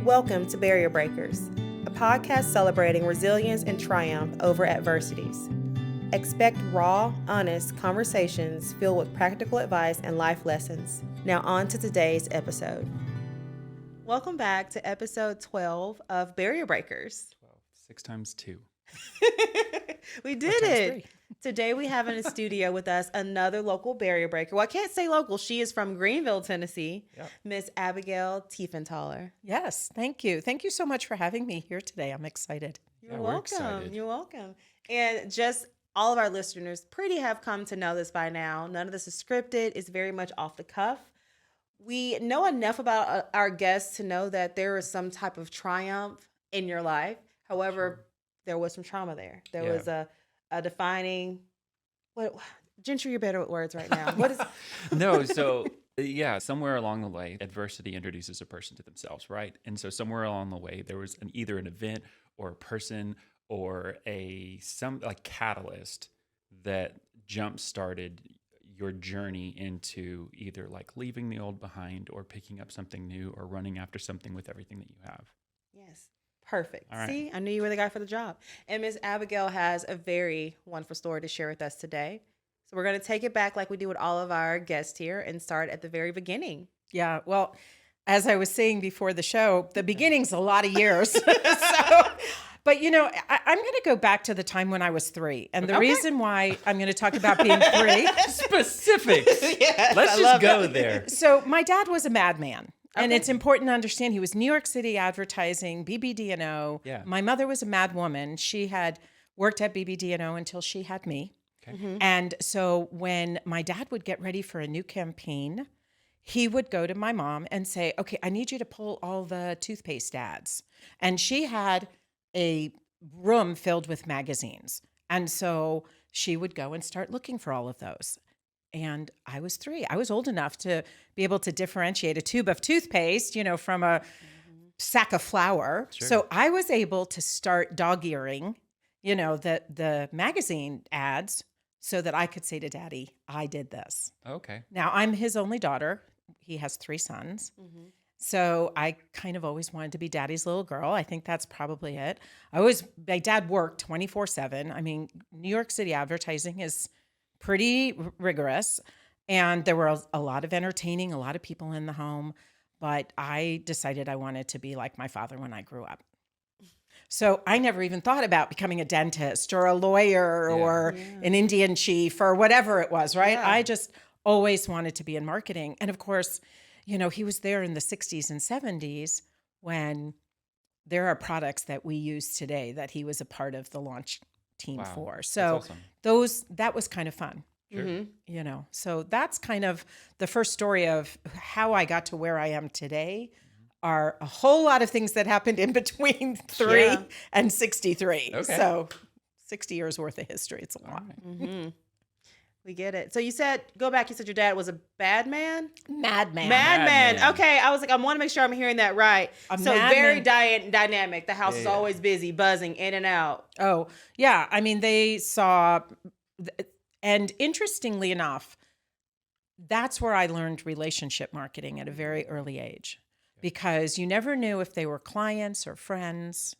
Welcome to Barrier Breakers, a podcast celebrating resilience and triumph over adversities. Expect raw, honest conversations filled with practical advice and life lessons. Now on to today's episode. Welcome back to episode 12 of Barrier Breakers. 6 times 2. We did it. Today we have in the studio with us another local barrier breaker. Well, I can't say local. She is from Greenville, Tennessee. Yep. Miss Abigail Tiefenthaler. Yes, thank you. Thank you so much for having me here today. I'm excited. You're welcome. You're welcome. And just all of our listeners pretty have come to know this by now. None of this is scripted. It's very much off the cuff. We know enough about our guests to know that there is some type of triumph in your life. However, there was some trauma there. There was a defining, Gentry, you're better with words right now. What is? No, so somewhere along the way, adversity introduces a person to themselves, right? And so somewhere along the way, there was either an event or a person or some catalyst that jump started your journey into either like leaving the old behind or picking up something new or running after something with everything that you have. Yes. Perfect. All right. See, I knew you were the guy for the job. And Miss Abigail has a very wonderful story to share with us today. So we're going to take it back like we do with all of our guests here and start at the very beginning. Yeah, well, as I was saying before the show, the beginning's a lot of years. But I'm going to go back to the time when I was 3. And the reason why I'm going to talk about being 3. Specifics. Yes, Let's just go there. So my dad was a madman. And it's important to understand he was New York City advertising, BBD&O. Yeah. My mother was a mad woman. She had worked at BBD&O until she had me. Okay. Mm-hmm. And so when my dad would get ready for a new campaign, he would go to my mom and say, okay, I need you to pull all the toothpaste ads. And she had a room filled with magazines. And so she would go and start looking for all of those. And I was 3. I was old enough to be able to differentiate a tube of toothpaste, from a sack of flour. Sure. So I was able to start dog-earing, the magazine ads so that I could say to Daddy, I did this. Okay. Now, I'm his only daughter. He has 3 sons. Mm-hmm. So I kind of always wanted to be Daddy's little girl. I think that's probably it. My dad worked 24/7. I mean, New York City advertising is pretty rigorous. And there were a lot of entertaining, a lot of people in the home. But I decided I wanted to be like my father when I grew up. So I never even thought about becoming a dentist or a lawyer or an Indian chief or whatever it was, right? Yeah. I just always wanted to be in marketing. And of course, he was there in the 60s and 70s when there are products that we use today that he was a part of the launch team for. So That's awesome. that was kind of fun. Sure. Mm-hmm. So that's kind of the first story of how I got to where I am today. Are a whole lot of things that happened in between 3 and 63. Okay. So 60 years worth of history. It's a lot. Right. Mm-hmm. We get it. So you said your dad was a bad man? Madman. Madman. Okay. I was like, I want to make sure I'm hearing that right. So very dynamic. The house is always busy, buzzing in and out. Oh, yeah. I mean, they saw, and interestingly enough, that's where I learned relationship marketing at a very early age. Because you never knew if they were clients or friends.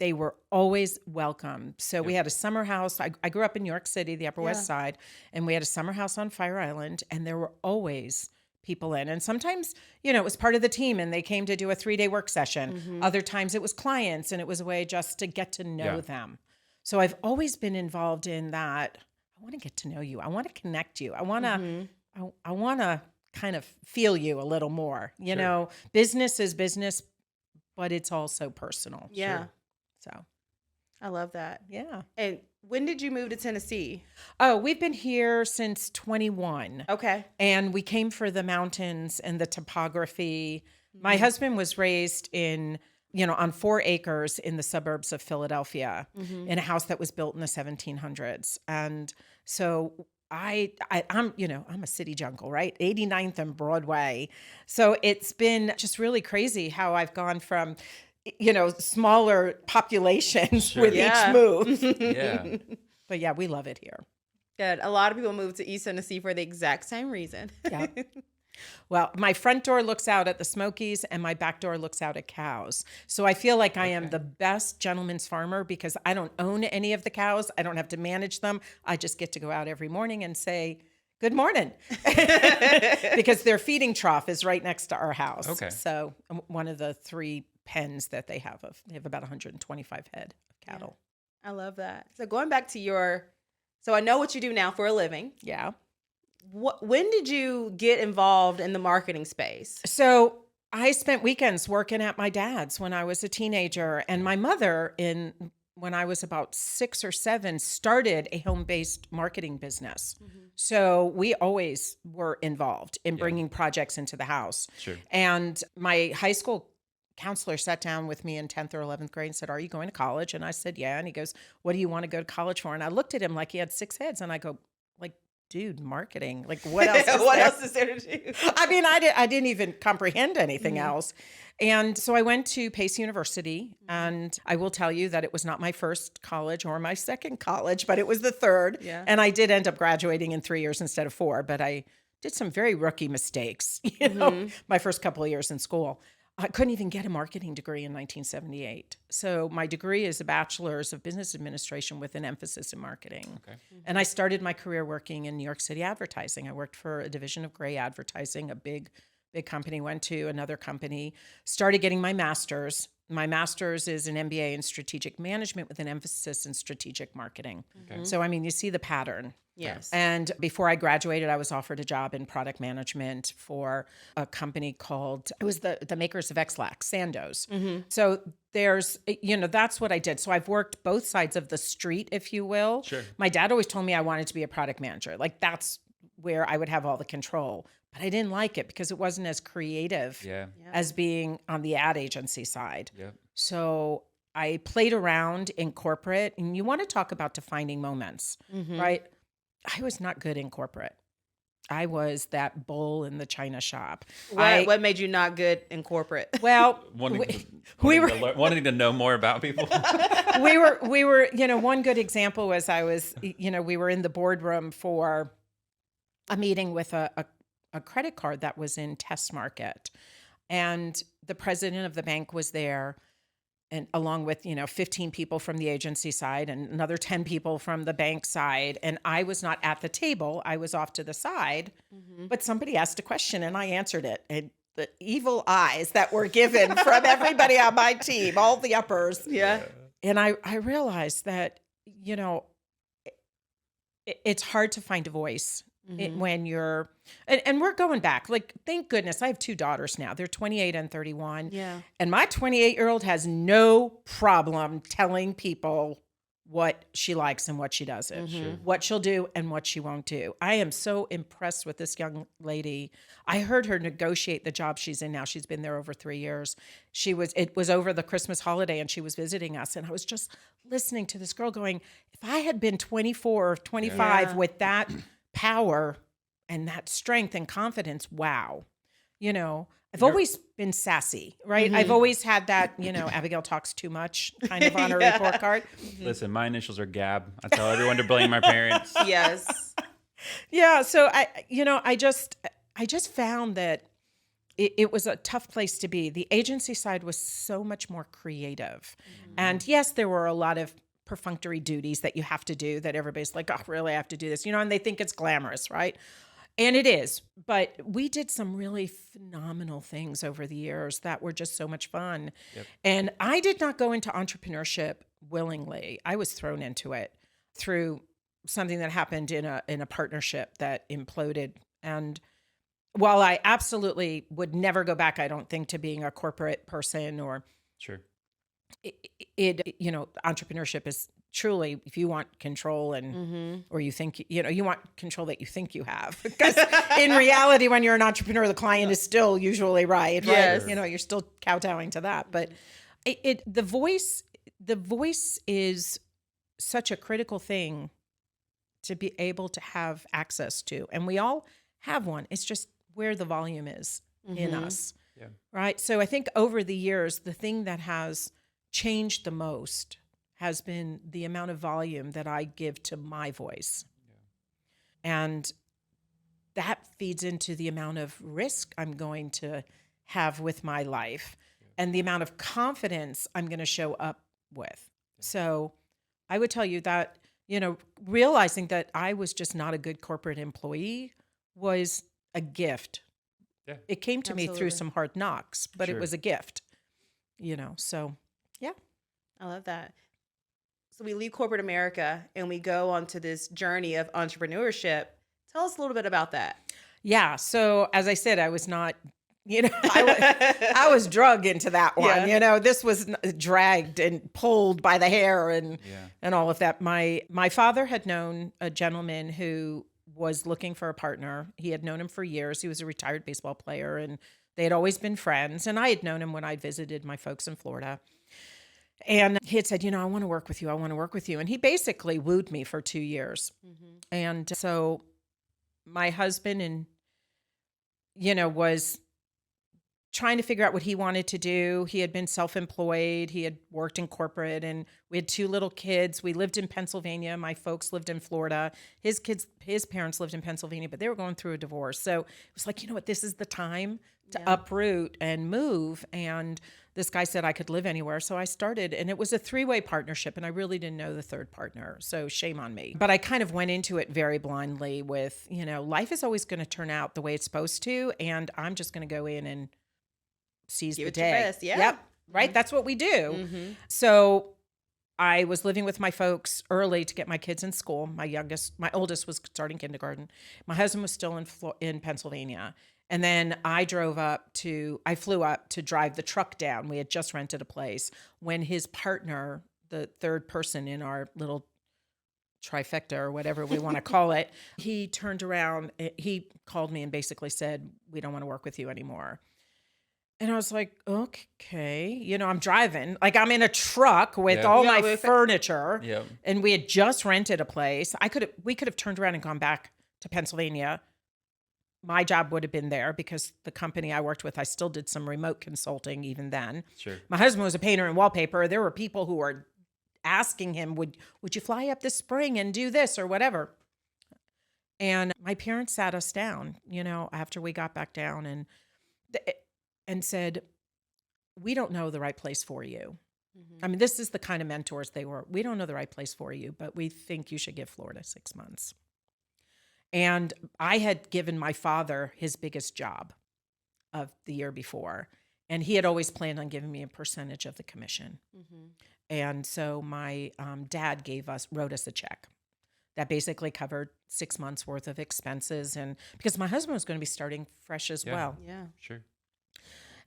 They were always welcome. So we had a summer house. I grew up in New York City, the Upper West Side, and we had a summer house on Fire Island, and there were always people in. And sometimes, it was part of the team, and they came to do a 3-day work session. Mm-hmm. Other times it was clients, and it was a way just to get to know them. So I've always been involved in that. I want to get to know you. I want to connect you. I want to, I want to kind of feel you a little more. Business is business, but it's also personal. Yeah. Sure. So I love that. yeah. And when did you move to Tennessee? Oh, we've been here since 21. Okay. And we came for the mountains and the topography. My husband was raised on 4 acres in the suburbs of Philadelphia in a house that was built in the 1700s. And so I'm a city jungle, right? 89th and Broadway. So it's been just really crazy how I've gone from, smaller populations with each move. Yeah. But yeah, we love it here. Good. A lot of people move to East Tennessee for the exact same reason. Yeah. Well, my front door looks out at the Smokies and my back door looks out at cows. So I feel like I am the best gentleman's farmer because I don't own any of the cows. I don't have to manage them. I just get to go out every morning and say, good morning, because their feeding trough is right next to our house. Okay. So one of the 3 pens that they have about 125 head of cattle. I love that. So going back to so I know what you do now for a living. Yeah. When did you get involved in the marketing space? So I spent weekends working at my dad's when I was a teenager, and my mother, when I was about 6 or 7, started a home-based marketing business. So we always were involved in bringing projects into the house. Sure. And my high school counselor sat down with me in 10th or 11th grade and said, "Are you going to college?" And I said, "Yeah." And he goes, "What do you want to go to college for?" And I looked at him like he had 6 heads, and I go, like, dude, marketing. Like, what else? What else is there to do? I mean, I didn't even comprehend anything else. And so I went to Pace University, and I will tell you that it was not my first college or my second college, but it was the third. Yeah. And I did end up graduating in 3 years instead of 4, but I did some very rookie mistakes, my first couple of years in school. I couldn't even get a marketing degree in 1978. So my degree is a bachelor's of business administration with an emphasis in marketing. Okay. And I started my career working in New York City advertising. I worked for a division of Gray Advertising, a big company, went to another company, started getting my master's. My master's is an MBA in strategic management with an emphasis in strategic marketing. Okay. So, I mean, you see the pattern. Yes. And before I graduated, I was offered a job in product management for a company called, it was the makers of X-Lax, Sandoz. So there's, that's what I did. So I've worked both sides of the street, if you will. Sure. My dad always told me I wanted to be a product manager. Like, that's where I would have all the control. But I didn't like it because it wasn't as creative Yeah. as being on the ad agency side. Yeah. So I played around in corporate, and you want to talk about defining moments, right? I was not good in corporate. I was that bull in the china shop. What made you not good in corporate? Well, wanting to know more about people. we were, one good example was we were in the boardroom for a meeting with a credit card that was in test market. And the president of the bank was there, and along with, 15 people from the agency side and another 10 people from the bank side. And I was not at the table. I was off to the side, but somebody asked a question and I answered it. And the evil eyes that were given from everybody on my team, all the uppers. Yeah. And I realized that, it's hard to find a voice when you're, and we're going back, like, thank goodness I have 2 daughters now. They're 28 and 31. Yeah. And my 28-year-old has no problem telling people what she likes and what she doesn't, what she'll do and what she won't do. I am so impressed with this young lady. I heard her negotiate the job she's in now. She's been there over 3 years. It was over the Christmas holiday and she was visiting us. And I was just listening to this girl going, if I had been 24 or 25 with that power and that strength and confidence, wow. I've always been sassy, right? I've always had that, Abigail talks too much kind of on her report card. Listen, my initials are Gab. I tell everyone to blame my parents. Yes. Yeah. So I just found that it was a tough place to be. The agency side was so much more creative. And yes, there were a lot of perfunctory duties that you have to do that everybody's like, oh, really, I have to do this, and they think it's glamorous, right? And it is, but we did some really phenomenal things over the years that were just so much fun. Yep. And I did not go into entrepreneurship willingly. I was thrown into it through something that happened in a partnership that imploded. And while I absolutely would never go back, I don't think, to being a corporate person or Sure. Entrepreneurship is truly, if you want control and or you think you want control that you think you have, because in reality, when you're an entrepreneur, the client is still usually right. Yes. You're still kowtowing to that. But the voice is such a critical thing to be able to have access to, and we all have one. It's just where the volume is in us. Yeah. Right. So I think over the years, the thing that has changed the most has been the amount of volume that I give to my voice. Yeah. And that feeds into the amount of risk I'm going to have with my life and the amount of confidence I'm going to show up with. So I would tell you that, realizing that I was just not a good corporate employee was a gift. Yeah. It came to me through Absolutely. some hard knocks, but it Sure. was a gift, so yeah. I love that. So we leave corporate America and we go onto this journey of entrepreneurship. Tell us a little bit about that. Yeah. So as I said, I was not, I was drugged into that one. Yeah. This was dragged and pulled by the hair and all of that. My father had known a gentleman who was looking for a partner. He had known him for years. He was a retired baseball player, and they had always been friends. And I had known him when I visited my folks in Florida. And he had said, I want to work with you. I want to work with you. And he basically wooed me for 2 years. And so my husband was trying to figure out what he wanted to do. He had been self-employed. He had worked in corporate, and we had 2 little kids. We lived in Pennsylvania. My folks lived in Florida. His parents lived in Pennsylvania, but they were going through a divorce. So it was like, this is the time to uproot and move. And this guy said I could live anywhere. So I started, and it was a 3-way partnership, and I really didn't know the third partner. So shame on me. But I kind of went into it very blindly with, life is always going to turn out the way it's supposed to, and I'm just going to go in and seize Give the it your day. best, yeah. Yep. Right. That's what we do. So I was living with my folks early to get my kids in school. My oldest was starting kindergarten. My husband was still in Pennsylvania. And then I flew up to drive the truck down. We had just rented a place when his partner, the third person in our little trifecta or whatever we want to call it, he turned around, he called me and basically said, "We don't want to work with you anymore." And I was like, okay, I'm driving, like I'm in a truck with all my furniture, and we had just rented a place. We could have turned around and gone back to Pennsylvania. My job would have been there because the company I worked with, I still did some remote consulting even then. Sure. My husband was a painter and wallpaper. There were people who were asking him, would you fly up this spring and do this or whatever? And my parents sat us down, after we got back down and said, "We don't know the right place for you." I mean, this is the kind of mentors they were. "We don't know the right place for you, but we think you should give Florida 6 months." And I had given my father his biggest job of the year before, and he had always planned on giving me a percentage of the commission. And so my dad wrote us a check that basically covered 6 months worth of expenses, and because my husband was going to be starting fresh as well. Yeah. Sure.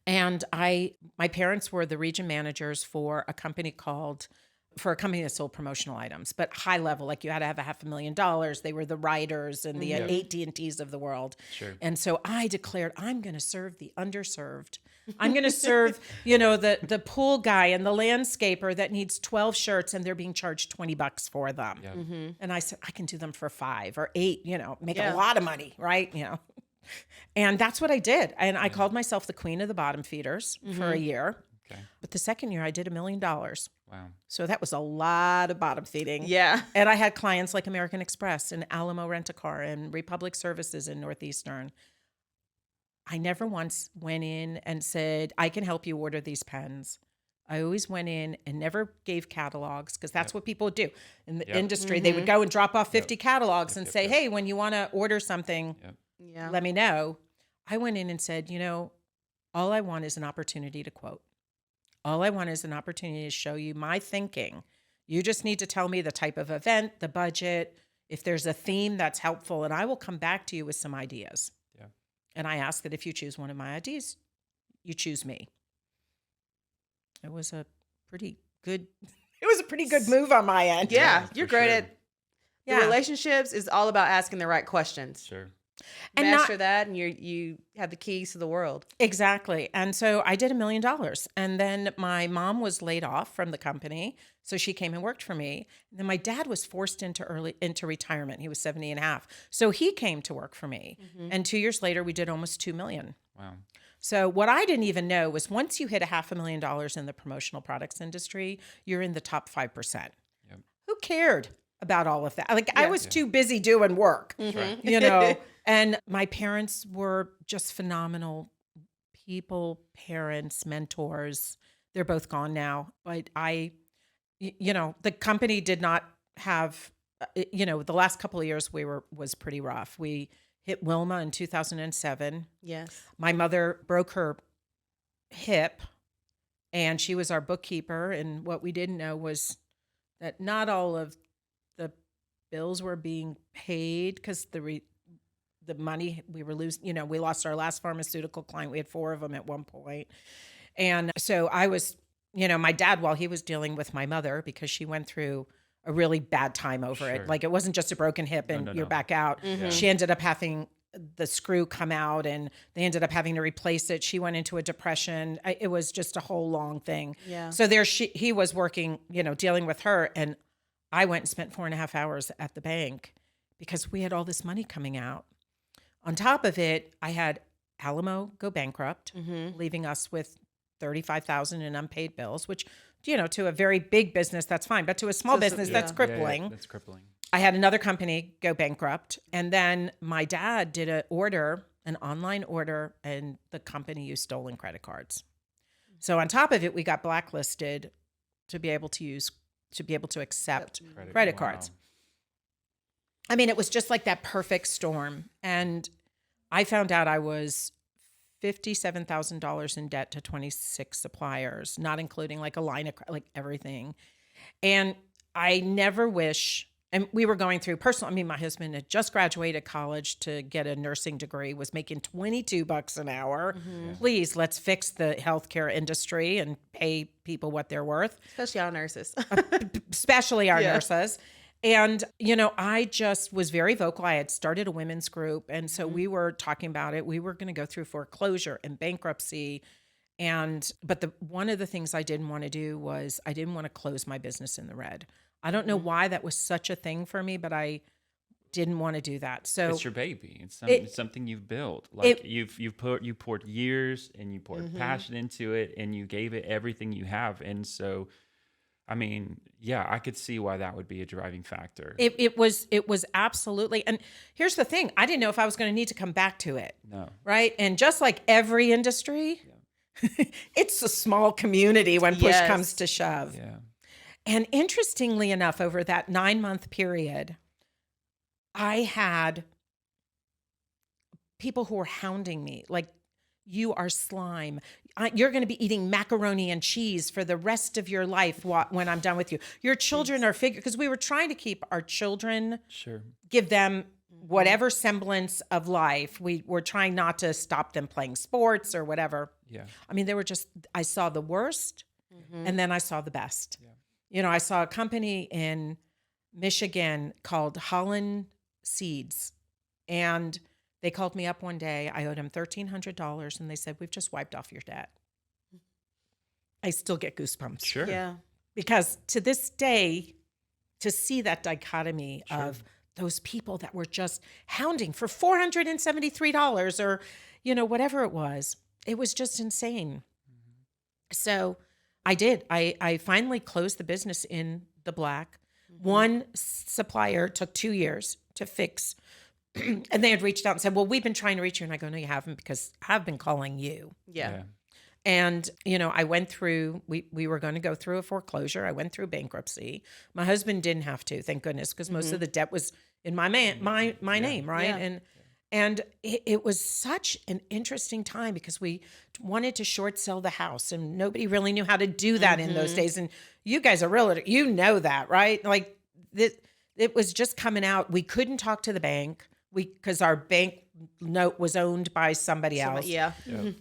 And my parents were the region managers for a company that sold promotional items, but high level, like you had to have $500,000. They were the writers and the AT&Ts of the world. Sure. And so I declared, I'm going to serve the underserved. I'm going to serve, the pool guy and the landscaper that needs 12 shirts and they're being charged $20 for them. Yeah. And I said, I can do them for $5 or $8, make a lot of money, right? And that's what I did. And I called myself the queen of the bottom feeders for a year. Okay. But the second year I did $1 million. Wow. So that was a lot of bottom feeding. Yeah. And I had clients like American Express and Alamo Rent-A-Car and Republic Services in Northeastern. I never once went in and said, "I can help you order these pens." I always went in and never gave catalogs because that's what people would do in the industry. They would go and drop off 50 catalogs and say, "Hey, when you want to order something, let me know." I went in and said, all I want is an opportunity to quote. All I want is an opportunity to show you my thinking. You just need to tell me the type of event, the budget, if there's a theme that's helpful, and I will come back to you with some ideas. Yeah. And I ask that if you choose one of my ideas, you choose me. It was a pretty good move on my end. Yeah. for You're great sure. at the relationships is all about asking the right questions. Sure. And Master that, and you have the keys to the world. Exactly. And so I did $1 million. And then my mom was laid off from the company. So she came and worked for me. And then my dad was forced into retirement. He was 70 and a half. So he came to work for me. And 2 years later, we did almost $2 million. Wow. So what I didn't even know was once you hit $500,000 in the promotional products industry, you're in the top 5%. Yep. Who cared about all of that? Like I was too busy doing work, And my parents were just phenomenal people, parents, mentors. They're both gone now, but the company did not have, the last couple of years was pretty rough. We hit Wilma in 2007. Yes. My mother broke her hip, and she was our bookkeeper. And what we didn't know was that not all of the bills were being paid because the money we were losing. We lost our last pharmaceutical client. We had 4 of them at one point. And so I was, my dad, while he was dealing with my mother, because she went through a really bad time over it. Sure. Like, it wasn't just a broken hip and you're No. back out. Mhm. She ended up having the screw come out, and they ended up having to replace it. She went into a depression. It was just a whole long thing. Yeah. So he was working, dealing with her. And I went and spent 4.5 hours at the bank because we had all this money coming out. On top of it, I had Alamo go bankrupt, Mm-hmm. leaving us with $35,000 in unpaid bills, which, to a very big business, that's fine. But to a small So it's a- business, yeah. that's crippling. That's crippling. I had another company go bankrupt. And then my dad did an online order, and the company used stolen credit cards. So on top of it, we got blacklisted to be able to accept credit cards. I mean, it was just like that perfect storm. And I found out I was $57,000 in debt to 26 suppliers, not including like a line of like everything. And I never wish, and we were going through my husband had just graduated college to get a nursing degree, was making $22 an hour. Mm-hmm. Please, let's fix the healthcare industry and pay people what they're worth, Especially our nurses. especially our Yeah. nurses. And, I just was very vocal. I had started a women's group. And so we were talking about it. We were going to go through foreclosure and bankruptcy. But one of the things I didn't want to do was I didn't want to close my business in the red. I don't know why that was such a thing for me, but I didn't want to do that. So It's your baby. It's It- something you've built. Like it- you poured years and you poured passion into it, and you gave it everything you have. And so, I mean, yeah, I could see why that would be a driving factor. it was absolutely. And here's the thing. I didn't know if I was going to need to come back to it. No. Right. And just like every industry, it's a small community when push Yes. comes to shove. Yeah. And interestingly enough, over that 9-month period, I had people who were hounding me, like, you are slime. You're going to be eating macaroni and cheese for the rest of your life when I'm done with you. Your children are because we were trying to keep our children, Sure. give them whatever semblance of life. We were trying not to stop them playing sports or whatever. Yeah. I mean, I saw the worst, and then I saw the best. Yeah. I saw a company in Michigan called Holland Seeds, and they called me up one day. I owed them $1,300, and they said, "We've just wiped off your debt." I still get goosebumps. Sure. Yeah. Because to this day, to see that dichotomy Sure. of those people that were just hounding for $473 or, whatever it was just insane. So I did. I finally closed the business in the black. One supplier took 2 years to fix. And they had reached out and said, "Well, we've been trying to reach you." And I go, "No, you haven't, because I've been calling you." Yeah. And, I went through, we were going to go through a foreclosure. I went through bankruptcy. My husband didn't have to, thank goodness, because most of the debt was in my name, right? Yeah. And it was such an interesting time because we wanted to short sell the house, and nobody really knew how to do that in those days. And you guys are realtor, that, right? Like, it was just coming out. We couldn't talk to the bank because our bank note was owned by somebody else. Yeah.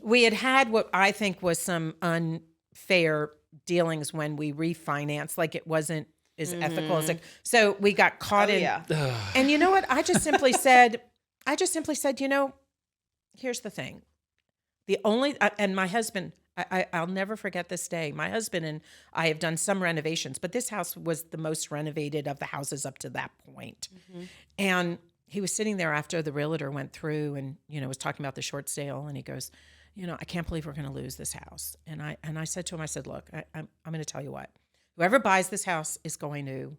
We had what I think was some unfair dealings when we refinanced. Like, it wasn't as ethical as so we got caught in. Yeah. And you know what? I just simply said, here's the thing. And my husband, I'll never forget this day. My husband and I have done some renovations, but this house was the most renovated of the houses up to that point. And he was sitting there after the realtor went through and, was talking about the short sale. And he goes, I can't believe we're going to lose this house. And I said to him, I said, "Look, I'm going to tell you what, whoever buys this house is going to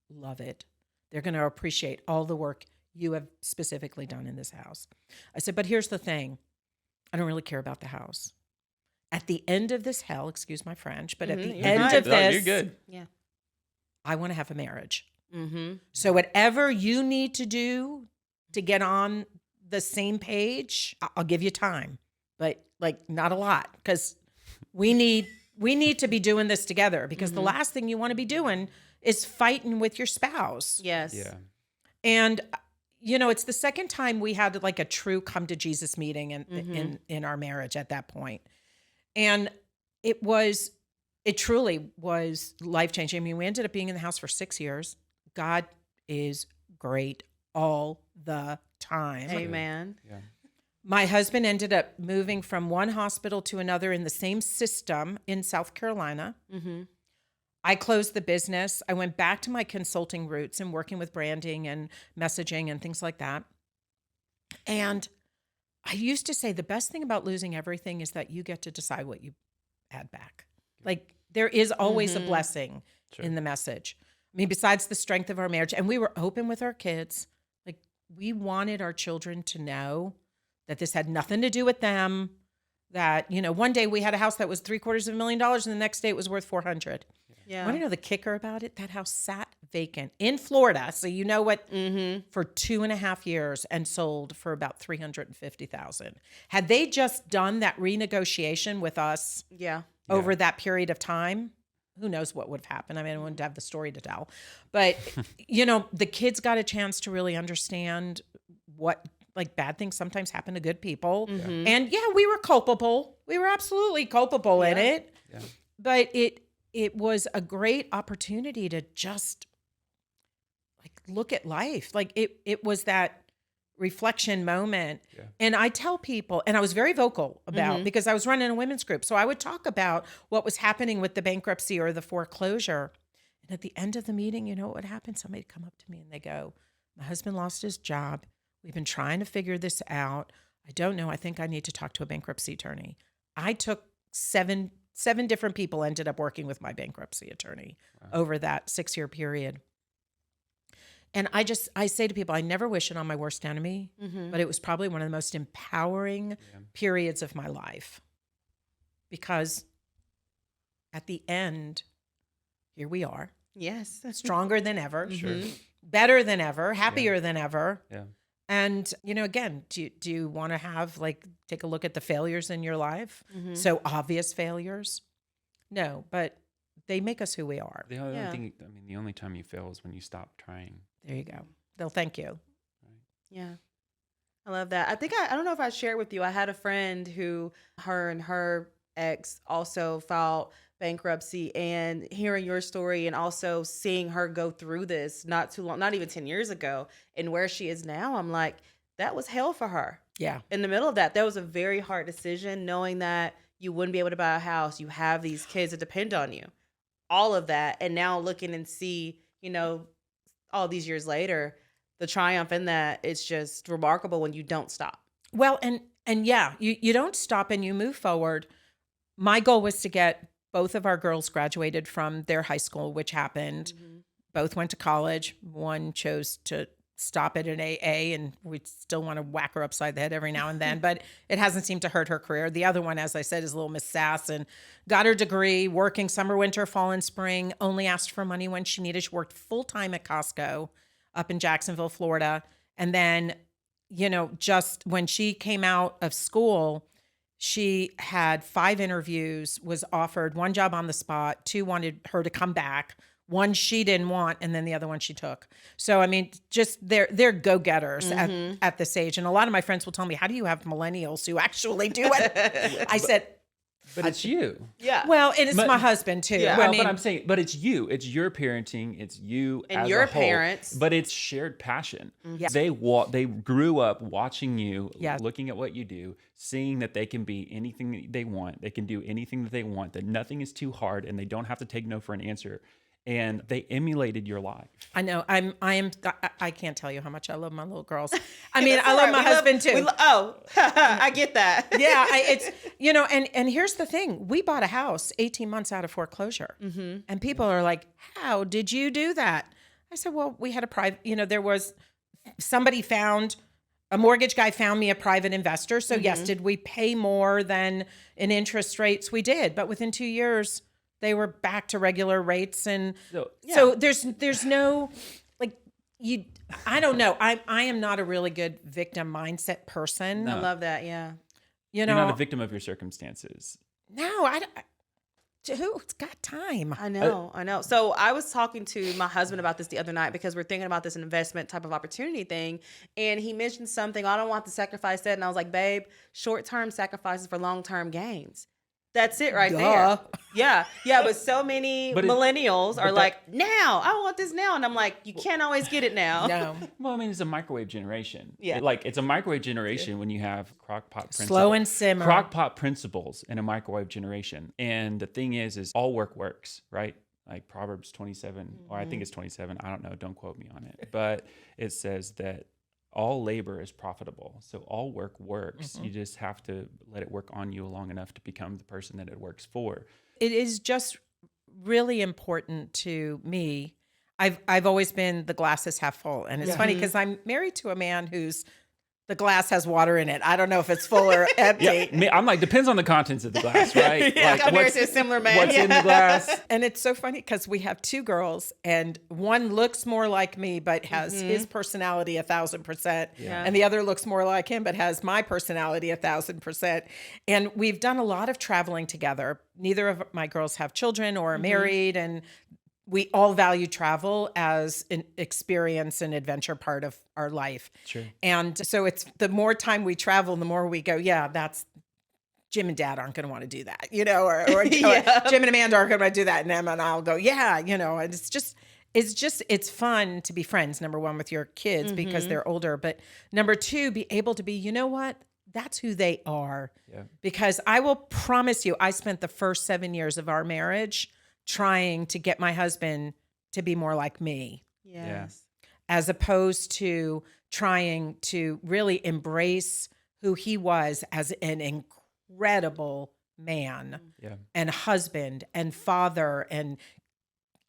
love it. They're going to appreciate all the work you have specifically done in this house. I said, but here's the thing. I don't really care about the house. At the end of this hell, excuse my French, but at the You're end fine. of No, this, you're good. Yeah. I want to have a marriage. Mm-hmm. So whatever you need to do to get on the same page, I'll give you time, but like not a lot, because we need to be doing this together, because the last thing you want to be doing is fighting with your spouse. Yes. Yeah. And it's the second time we had like a true come to Jesus meeting in our marriage at that point. And it truly was life-changing. I mean, we ended up being in the house for 6 years. God is great all the time. Amen. Yeah. My husband ended up moving from one hospital to another in the same system in South Carolina. Mm-hmm. I closed the business. I went back to my consulting roots and working with branding and messaging and things like that. And I used to say the best thing about losing everything is that you get to decide what you add back. Like there is always a blessing in the message. I mean, besides the strength of our marriage, and we were open with our kids. Like we wanted our children to know that this had nothing to do with them. That, one day we had a house that was $750,000 and the next day it was worth 400. Yeah. Want to know the kicker about it? That house sat vacant in Florida. So you know what? For 2.5 years and sold for about $350,000. Had they just done that renegotiation with us Yeah. over that period of time, who knows what would have happened? I mean, I wouldn't have the story to tell. But, the kids got a chance to really understand what, like, bad things sometimes happen to good people. And yeah, we were culpable. We were absolutely culpable in it. Yeah. But it was a great opportunity to just like look at life. Like it was that reflection moment. Yeah. And I tell people, and I was very vocal about, because I was running a women's group. So I would talk about what was happening with the bankruptcy or the foreclosure. And at the end of the meeting, you know what would happen? Somebody would come up to me and they go, my husband lost his job. We've been trying to figure this out. I don't know. I think I need to talk to a bankruptcy attorney. I took seven different people ended up working with my bankruptcy attorney over that 6-year period. And I say to people, I never wish it on my worst enemy, but it was probably one of the most empowering periods of my life, because at the end, here we are, Yes. stronger than ever, Sure. better than ever, happier than ever. Yeah. And, again, do you want to take a look at the failures in your life? So obvious failures? No, but they make us who we are. The only Yeah. thing, the only time you fail is when you stop trying. There you go. They'll thank you. Yeah. I love that. I think I don't know if I shared with you. I had a friend who her and her ex also filed bankruptcy, and hearing your story and also seeing her go through this not too long, not even 10 years ago, and where she is now, I'm like, that was hell for her. Yeah. In the middle of that was a very hard decision, knowing that you wouldn't be able to buy a house. You have these kids that depend on you, all of that. And now looking and see, all these years later, the triumph in that, it's just remarkable when you don't stop. Well, and yeah, you don't stop and you move forward. My goal was to get both of our girls graduated from their high school, which happened. Both went to college. One chose to stop at an AA, and we still want to whack her upside the head every now and then, but it hasn't seemed to hurt her career. The other one, as I said, is little Miss Sass, and got her degree, working summer, winter, fall, and spring, only asked for money when she needed. She worked full-time at Costco up in Jacksonville, Florida. And then, just when she came out of school, she had 5 interviews, was offered 1 job on the spot, 2 wanted her to come back, 1 she didn't want, and then the other one she took. So, I mean, just they're go-getters at this age. And a lot of my friends will tell me, how do you have millennials who actually do it? I said, But it's you. Yeah. well, and it's But- my husband too. Yeah. Well, I mean, but I'm saying, but it's you. It's your parenting. It's you And as your a whole. parents. But it's shared passion. Yeah. They grew up watching you, Yeah. looking at what you do, seeing that they can be anything that they want. They can do anything that they want. That nothing is too hard, and they don't have to take no for an answer. And they emulated your life. I know. I can't tell you how much I love my little girls. I mean, That's I all love right. my We husband too. I get that. Yeah, it's and here's the thing: we bought a house 18 months out of foreclosure, and people are like, "How did you do that?" I said, "Well, we had a private. There was a mortgage guy found me a private investor. So yes, did we pay more than in interest rates? We did, but within 2 years they were back to regular rates. And so there's no, like, I don't know. I am not a really good victim mindset person. No. I love that. Yeah. You're not a victim of your circumstances. No, who's got time? I know. So I was talking to my husband about this the other night because we're thinking about this investment type of opportunity thing. And he mentioned something, I don't want to sacrifice that. And I was like, babe, short-term sacrifices for long-term gains. That's it right there. Yeah. But so many millennials are like, now, I want this now. And I'm like, you can't always get it now. No. Well, I mean, it's a microwave generation. Yeah. It's a microwave generation when you have crock-pot principles. Slow and simmer. Crock-pot principles in a microwave generation. And the thing is all work works, right? Like Proverbs 27, or I think it's 27. I don't know. Don't quote me on it. But it says that all labor is profitable. So all work works. You just have to let it work on you long enough to become the person that it works for. It is just really important to me. I've always been the glass is half full. And it's funny because I'm married to a man who's the glass has water in it. I don't know if it's full or empty. I'm like, depends on the contents of the glass, right? Like, I'm married to a similar man. What's in the glass? And it's so funny because we have 2 girls and one looks more like me, but has his personality 1,000%. Yeah. And the other looks more like him, but has my personality 1,000%. And we've done a lot of traveling together. Neither of my girls have children or are married. And we all value travel as an experience and adventure part of our life. Sure. And so it's the more time we travel, the more we go, yeah, that's Jim and Dad aren't going to want to do that, or Jim and Amanda aren't going to do that. And Emma and I'll go, yeah, and it's fun to be friends, number one, with your kids because they're older. But number 2, be able to be, you know what? That's who they are. Yeah. Because I will promise you, I spent the first 7 years of our marriage trying to get my husband to be more like me. Yes. As opposed to trying to really embrace who he was as an incredible man and husband and father and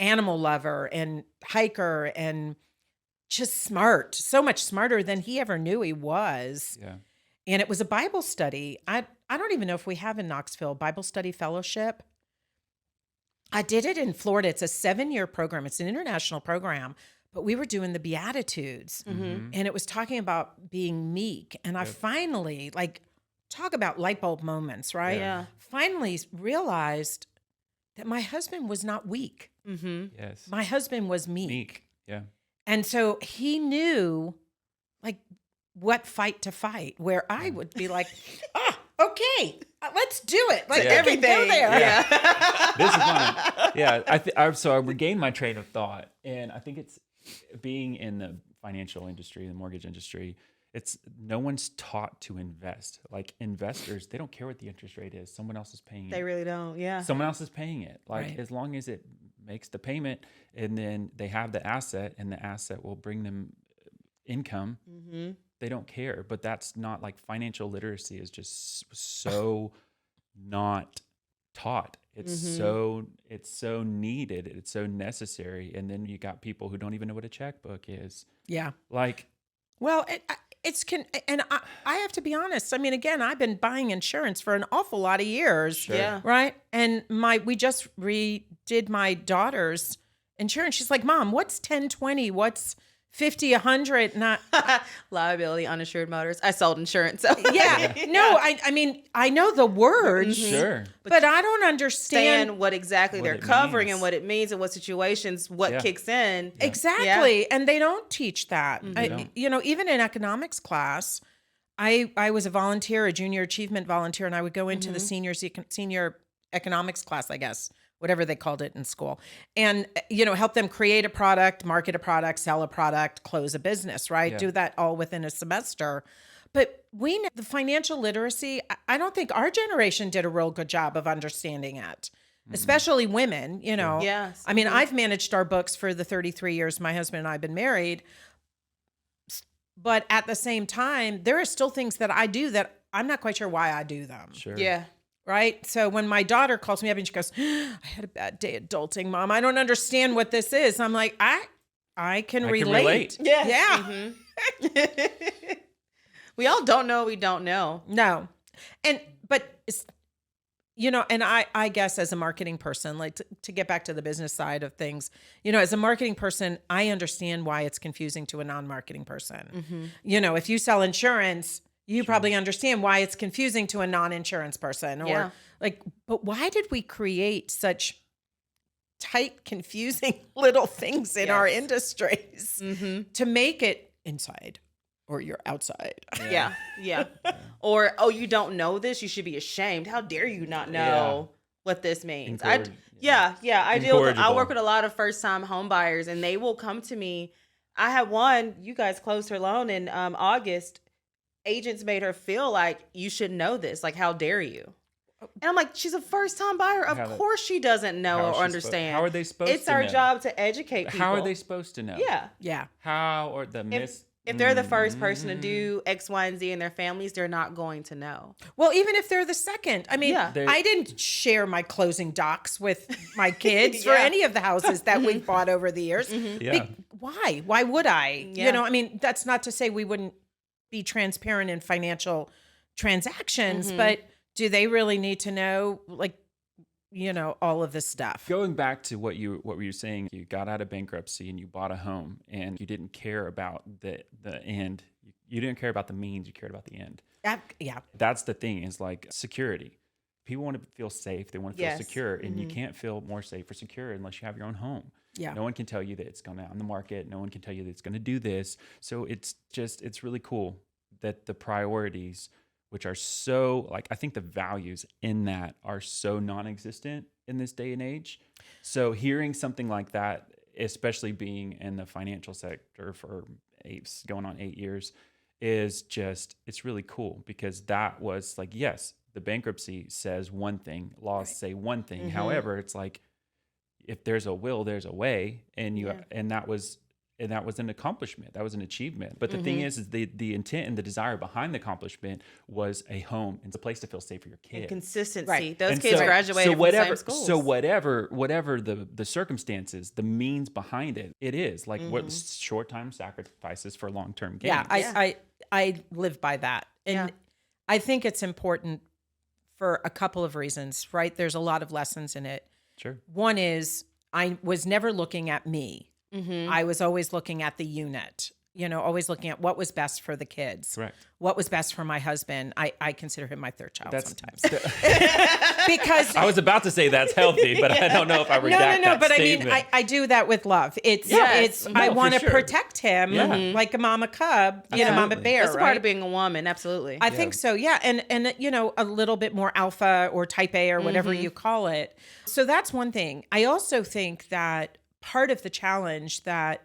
animal lover and hiker and just smart, so much smarter than he ever knew he was. Yeah. And it was a Bible study. I don't even know if we have in Knoxville Bible study fellowship. I did it in Florida. It's a 7-year program. It's an international program, but we were doing the Beatitudes and it was talking about being meek. And I finally, talk about light bulb moments, right? Yeah. Finally realized that my husband was not weak. Yes. My husband was meek. Meek. Yeah. And so he knew what fight to fight, where I would be like, okay, let's do it. Everything. Go there. Yeah. This is fun. Yeah. So I regained my train of thought. And I think it's being in the financial industry, the mortgage industry, no one's taught to invest. Like investors, they don't care what the interest rate is. Someone else is paying it. They really don't. Yeah. Someone else is paying it. Right. As long as it makes the payment and then they have the asset and the asset will bring them income, they don't care. But that's not financial literacy is just so not taught. It's so needed. It's so necessary. And then you got people who don't even know what a checkbook is. Yeah. Well, and I have to be honest. I mean, again, I've been buying insurance for an awful lot of years. Sure. Yeah. Right. And we just redid my daughter's insurance. She's like, Mom, what's 1020? What's 50, 100? Not liability, uninsured motors. I sold insurance. So. Yeah. No, I mean, I know the words, sure. but I don't understand what exactly what they're it covering means. and what it means and what situations, what kicks in. exactly. Yeah. And they don't teach that. Even in economics class, I was a volunteer, a junior achievement volunteer, and I would go into the senior economics class, I guess, whatever they called it in school, and help them create a product, market a product, sell a product, close a business, right? Yeah. Do that all within a semester. But the financial literacy, I don't think our generation did a real good job of understanding it, especially women, Yes. I mean, I've managed our books for the 33 years my husband and I have been married. But at the same time, there are still things that I do that I'm not quite sure why I do them. Sure. Yeah. Right. So when my daughter calls me up and she goes, I had a bad day adulting, Mom. I don't understand what this is. I'm like, I I can I can relate. relate. Yeah. We all don't know. We don't know. No. But and I guess as a marketing person, like to get back to the business side of things, as a marketing person, I understand why it's confusing to a non-marketing person. If you sell insurance, you probably understand why it's confusing to a non-insurance person, or but why did we create such tight, confusing little things in our industries to make it inside or you're outside? Yeah. Or, oh, you don't know this? You should be ashamed. How dare you not know what this means? I work with a lot of first-time home buyers, and they will come to me. I had one, you guys closed her loan in August. Agents made her feel like, you should know this. Like, how dare you? And I'm like, she's a first-time buyer. Of course she doesn't know or understand. How are they supposed to know? It's our job to educate people. How are they supposed to know? Yeah. How, or the if they're the first person to do X, Y, and Z in their families, they're not going to know. Well, even if they're the second. I mean, I didn't share my closing docs with my kids for any of the houses that we've bought over the years. Why? Why would I? I mean, that's not to say we wouldn't be transparent in financial transactions, but do they really need to know, all of this stuff? Going back to what you were saying, you got out of bankruptcy and you bought a home, and you didn't care about the end. You didn't care about the means. You cared about the end. That's the thing, is like security. People want to feel safe. They want to feel secure, and you can't feel more safe or secure unless you have your own home. No one can tell you that it's going out on the market. No one can tell you that it's going to do this. So it's really cool that the priorities, which are so, I think the values in that are so non-existent in this day and age. So hearing something like that, especially being in the financial sector for going on 8 years, it's really cool, because that was yes, the bankruptcy says one thing, laws say one thing. However, it's like, if there's a will, there's a way, and that was an accomplishment. That was an achievement. But the thing is the intent and the desire behind the accomplishment was a home and a place to feel safe for your kids. And consistency. Right. Those kids graduated from the same schools. So whatever the circumstances, the means behind it, it is what short-term sacrifices for long-term gains. Yeah, I live by that. And I think it's important for a couple of reasons, right? There's a lot of lessons in it. Sure. One is, I was never looking at me. I was always looking at the unit, always looking at what was best for the kids. Correct. What was best for my husband. I consider him my third child sometimes. Because I was about to say that's healthy, but I don't know if I redact that but statement. I mean, I do that with love. I want to protect him like a mama cub, mama bear. That's a part of being a woman. Absolutely. I think so. Yeah. And a little bit more alpha or type A or whatever you call it. So that's one thing. I also think that part of the challenge that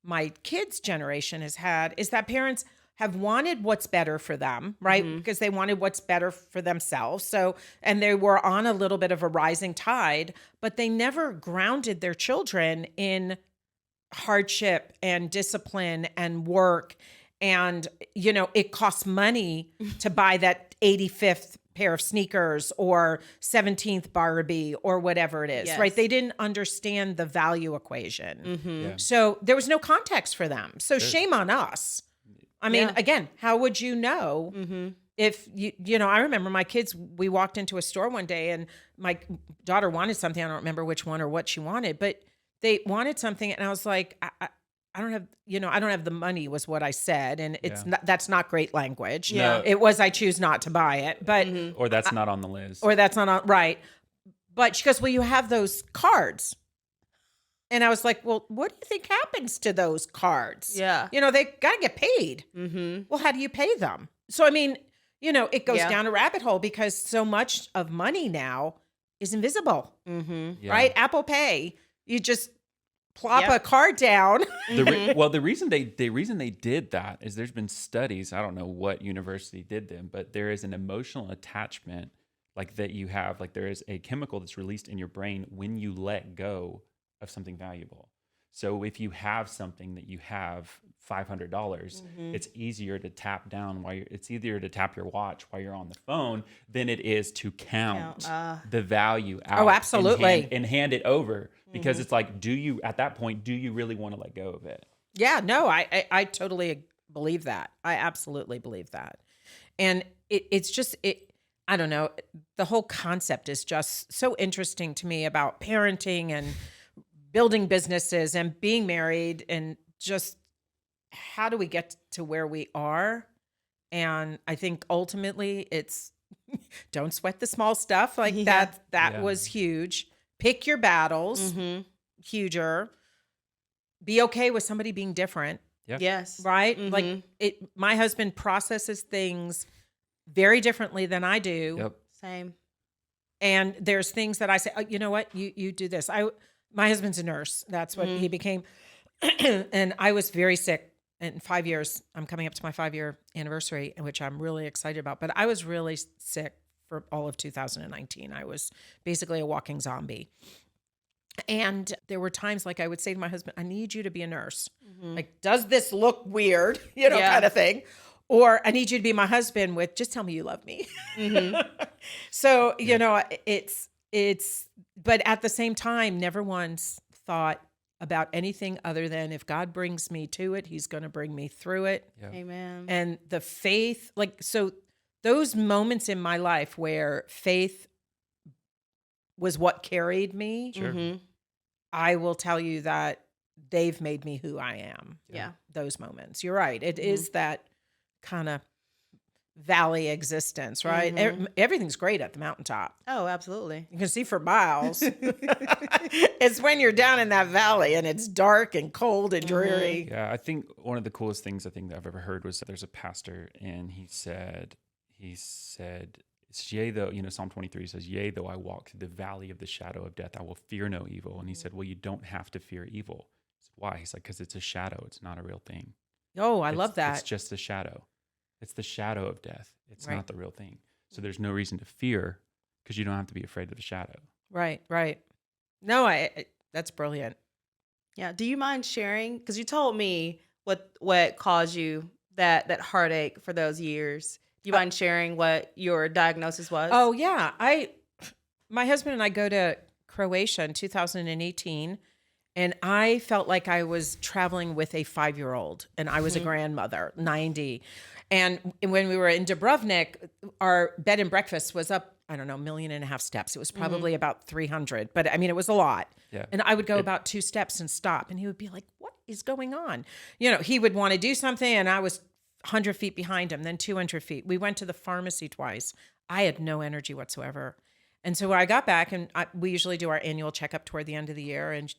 my kids' generation has had is that parents have wanted what's better for them, right? Because they wanted what's better for themselves. So, and they were on a little bit of a rising tide, but they never grounded their children in hardship and discipline and work. And, it costs money to buy that 85th pair of sneakers or 17th Barbie or whatever it is, right? They didn't understand the value equation. So there was no context for them. So shame on us. I mean, again, how would you know if I remember my kids, we walked into a store one day and my daughter wanted something. I don't remember which one or what she wanted, but they wanted something. And I was like, I don't have the money was what I said. And that's not great language. No. It was, I choose not to buy it, but, or that's not on the list, or that's not on, right. But she goes, well, you have those cards. And I was like, well, what do you think happens to those cards? Yeah. They got to get paid. Well, how do you pay them? So, I mean, it goes down a rabbit hole because so much of money now is invisible, right? Apple Pay, you just plop a card down. The reason they did that is there's been studies. I don't know what university did them, but there is an emotional attachment that you have. There is a chemical that's released in your brain when you let go of something valuable. So if you have something that you have $500, Mm-hmm. it's easier to tap down it's easier to tap your watch while you're on the phone than it is to count the value out. Oh, absolutely. And hand it over, because Mm-hmm. it's like, at that point, do you really want to let go of it? Yeah, no, I totally believe that. I absolutely believe that. And it's just, I don't know, the whole concept is just so interesting to me about parenting and building businesses and being married, and just how do we get to where we are? And I think ultimately it's don't sweat the small stuff. Like Yeah. that Yeah. was huge. Pick your battles, Mm-hmm. huger. Be okay with somebody being different, Yeah. Yes. right? Mhm. Like my husband processes things very differently than I do. Yep. Same. And there's things that I say, oh, you know what, you do this. My husband's a nurse. That's what he became. And I was very sick in 5 years. I'm coming up to my 5-year anniversary, which I'm really excited about. But I was really sick for all of 2019. I was basically a walking zombie. And there were times like I would say to my husband, I need you to be a nurse. Like, does this look weird? Yeah. Kind of thing. Or I need you to be my husband with, just tell me you love me. So, it's, but at the same time, never once thought about anything other than if God brings me to it, he's going to bring me through it. Yeah. Amen. And the faith, like, so those moments in my life where faith was what carried me, Sure. Mhm. I will tell you that they've made me who I am. Yeah. Those moments. You're right. It is that kind of valley existence, right? Everything's great at the mountaintop. Oh, absolutely. You can see for miles. It's when you're down in that valley and it's dark and cold and dreary. Yeah, I think one of the coolest things I think that I've ever heard was there's a pastor, and he said, it's yea though, Psalm 23 says, yea, though I walk through the valley of the shadow of death, I will fear no evil. And he said, well, you don't have to fear evil. I said, why? He's like, because it's a shadow. It's not a real thing. Oh, I love It's that. just a shadow. It's the shadow of death. It's Right. not the real thing. So there's no reason to fear, because you don't have to be afraid of the shadow. Right, right. No, that's brilliant. Yeah. Do you mind sharing? Because you told me what caused you that heartache for those years. Do you mind sharing what your diagnosis was? Oh yeah, my husband and I go to Croatia in 2018, and I felt like I was traveling with a 5-year-old, and I was a grandmother, 90. And when we were in Dubrovnik, our bed and breakfast was up, I don't know, 1.5 million steps. It was probably about 300, but I mean, it was a lot. Yeah. And I would go about 2 steps and stop, and he would be like, what is going on? He would want to do something, and I was 100 feet behind him, then 200 feet. We went to the pharmacy twice. I had no energy whatsoever. And so when I got back, and we usually do our annual checkup toward the end of the year, and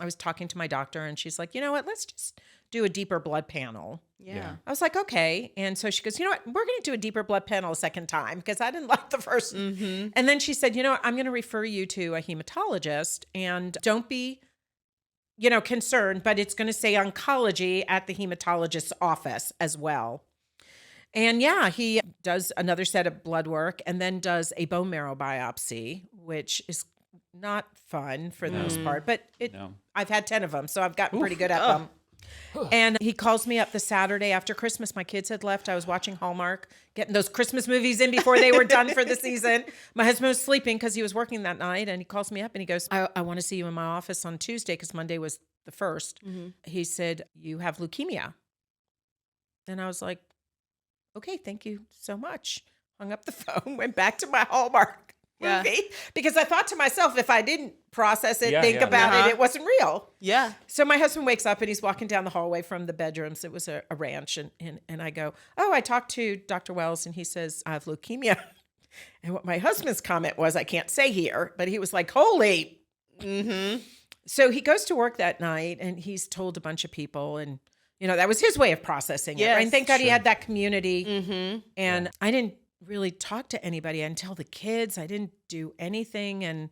I was talking to my doctor, and she's like, you know what, let's just do a deeper blood panel. Yeah. I was like, okay. And so she goes, you know what, we're going to do a deeper blood panel a second time, because I didn't like the first. And then she said, you know what, I'm going to refer you to a hematologist, and don't be, concerned, but it's going to say oncology at the hematologist's office as well. And yeah, he does another set of blood work and then does a bone marrow biopsy, which is not fun for the most part, but No. I've had 10 of them, so I've gotten pretty good at them. And he calls me up the Saturday after Christmas. My kids had left. I was watching Hallmark, getting those Christmas movies in before they were done for the season. My husband was sleeping because he was working that night. And he calls me up and he goes, I want to see you in my office on Tuesday, because Monday was the 1st. He said, you have leukemia. And I was like, okay, thank you so much. Hung up the phone, went back to my Hallmark movie, because I thought to myself, if I didn't process it, think about it, it wasn't real. Yeah. So my husband wakes up and he's walking down the hallway from the bedrooms. It was a ranch. And I go, oh, I talked to Dr. Wells, and he says, I have leukemia. And what my husband's comment was, I can't say here, but he was like, holy. So he goes to work that night, and he's told a bunch of people, and that was his way of processing it. Yes, Right? And thank God he sure. had that community. And I didn't really talk to anybody until the kids. I didn't do anything. And